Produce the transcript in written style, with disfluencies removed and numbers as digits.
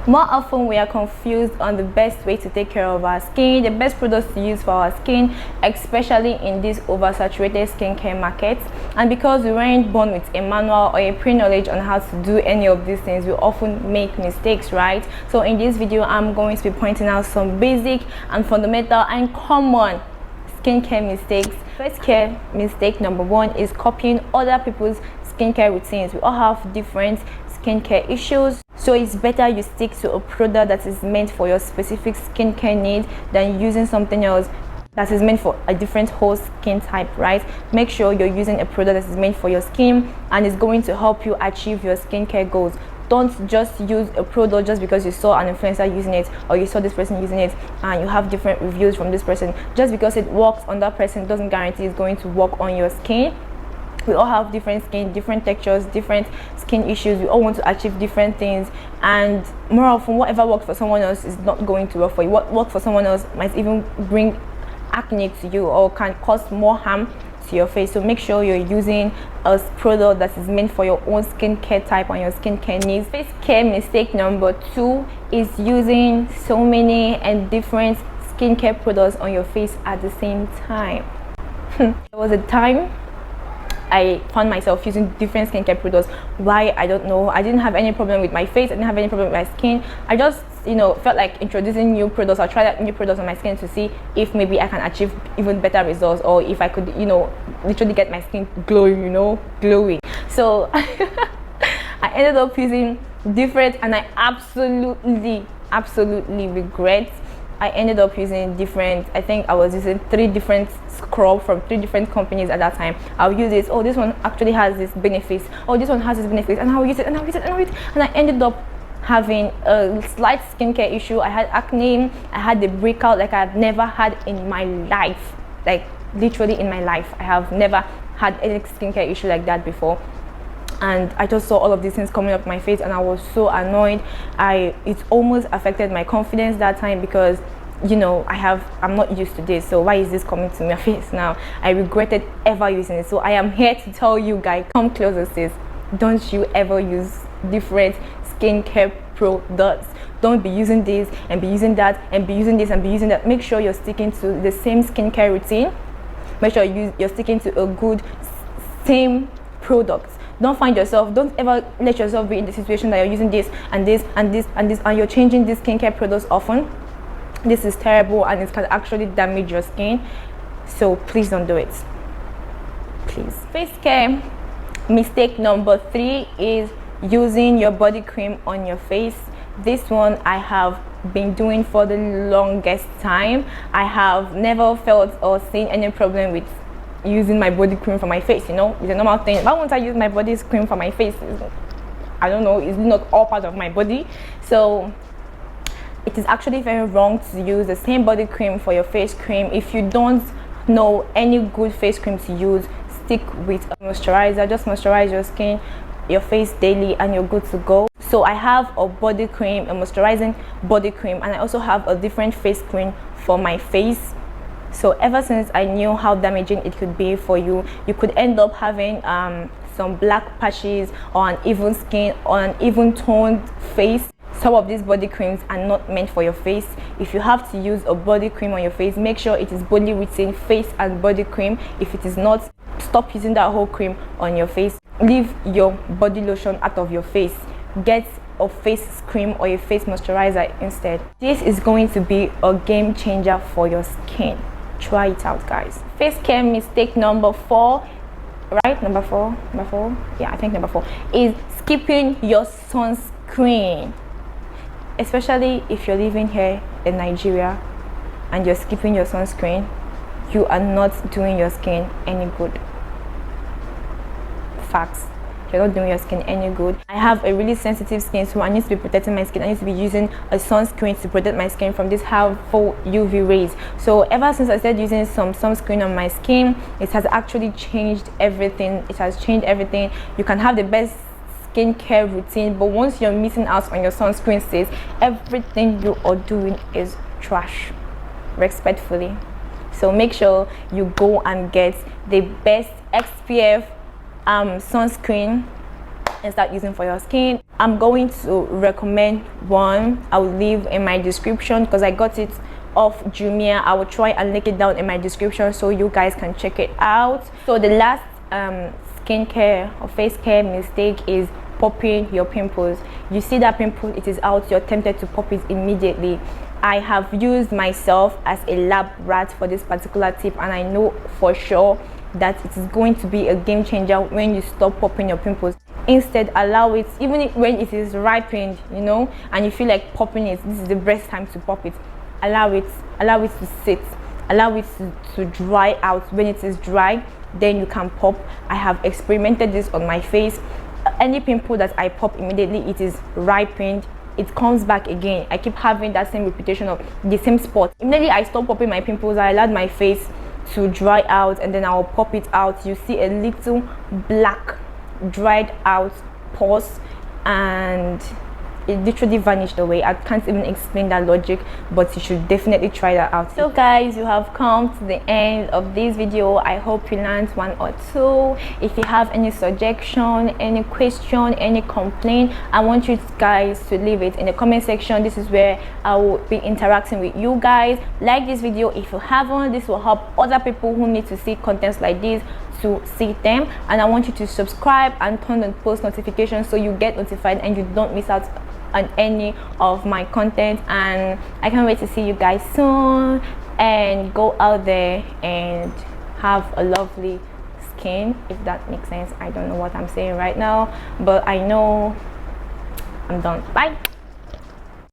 More often we are confused on the best way to take care of our skin, the best products to use for our skin, especially in this oversaturated skincare market. And because we weren't born with a manual or a pre-knowledge on how to do any of these things, we often make mistakes, right? So in this video, I'm going to be pointing out some basic and fundamental and common skincare mistakes. First care mistake number one is copying other people's skincare routines. We all have different skincare issues, so it's better you stick to a product that is meant for your specific skincare needs than using something else that is meant for a different whole skin type, right? Make sure you're using a product that is meant for your skin and is going to help you achieve your skincare goals. Don't just use a product just because you saw an influencer using it or you saw this person using it and you have different reviews from this person. Just because it works on that person doesn't guarantee it's going to work on your skin. We all have different skin, different textures, different skin issues. We all want to achieve different things, and more often whatever works for someone else is not going to work for you. What works for someone else might even bring acne to you or can cause more harm to your face. So make sure you're using a product that is meant for your own skincare type and your skincare needs. Face care mistake number two is using so many and different skincare products on your face at the same time. There was a time I found myself using different skincare products. Why? I don't know. I didn't have any problem with my face. I didn't have any problem with my skin. I just, felt like introducing new products. I'll try out new products on my skin to see if maybe I can achieve even better results, or if I could, literally get my skin glowing, glowing. So I ended up using different, and I absolutely regret. I ended up using different, I think I was using 3 different scrub from 3 different companies at that time. I'll use this, oh, this one actually has this benefits, oh, this one has this benefits, and I'll use it, and I ended up having a slight skincare issue. I had acne, I had the breakout like I've never had in my life, like literally in my life. I have never had any skincare issue like that before. And I just saw all of these things coming up my face and I was so annoyed. It almost affected my confidence that time because I'm not used to this, so why is this coming to my face now? I regretted ever using it. So I am here to tell you guys, come closer sis, don't you ever use different skincare products. Don't be using this and be using that and be using this and be using that. Make sure you're sticking to the same skincare routine. Make sure you're sticking to a good same product. Don't ever let yourself be in the situation that you're using this and this and this and this and you're changing these skincare products often. This is terrible and it can actually damage your skin. So please don't do it. Please. Face care mistake number 3 is using your body cream on your face. This one I have been doing for the longest time. I have never felt or seen any problem with using my body cream for my face. It's a normal thing. Why won't I use my body cream for my face? I don't know, it's not all part of my body. So it is actually very wrong to use the same body cream for your face cream. If you don't know any good face cream to use, stick with a moisturizer. Just moisturize your skin, your face daily, and you're good to go. So I have a body cream, a moisturizing body cream, and I also have a different face cream for my face. So ever since I knew how damaging it could be for you, you could end up having some black patches or an even skin or an even toned face. Some of these body creams are not meant for your face. If you have to use a body cream on your face, make sure it is boldly written face and body cream. If it is not, stop using that whole cream on your face. Leave your body lotion out of your face. Get a face cream or a face moisturizer instead. This is going to be a game changer for your skin. Try it out, guys. Face care mistake number 4, right? Number four, yeah, I think number 4 is skipping your sunscreen. Especially if you're living here in Nigeria and you're skipping your sunscreen, you are not doing your skin any good. Facts. You're not doing your skin any good. I have a really sensitive skin, so I need to be protecting my skin. I need to be using a sunscreen to protect my skin from these harmful UV rays. So ever since I started using some sunscreen on my skin, it has actually changed everything. It has changed everything. You can have the best skincare routine, but once you're missing out on your sunscreen, sis, everything you are doing is trash, respectfully. So make sure you go and get the best SPF sunscreen and start using for your skin. I'm going to recommend one. I will leave in my description because I got it off Jumia. I will try and link it down in my description so you guys can check it out. So the last skincare or face care mistake is popping your pimples. You see that pimple, it is out, you're tempted to pop it immediately. I have used myself as a lab rat for this particular tip, and I know for sure that it is going to be a game changer when you stop popping your pimples. Instead, allow it, even when it is ripened, you know, and you feel like popping it, this is the best time to pop it. Allow it to sit, allow it to dry out. When it is dry, then you can pop. I have experimented this on my face. Any pimple that I pop immediately, it is ripened, it comes back again. I keep having that same repetition of the same spot. Immediately I stop popping my pimples, I allowed my face to dry out, and then I'll pop it out. You see a little black dried out pores, and it literally vanished away. I can't even explain that logic, but you should definitely try that out. So guys, you have come to the end of this video. I hope you learned one or two. If you have any suggestion, any question, any complaint, I want you guys to leave it in the comment section. This is where I will be interacting with you guys. Like this video if you haven't. This will help other people who need to see contents like this to see them. And I want you to subscribe and turn on post notifications so you get notified and you don't miss out on any of my content. And I can't wait to see you guys soon, and go out there and have a lovely skin, if that makes sense. I don't know what I'm saying right now, but I know I'm done. Bye.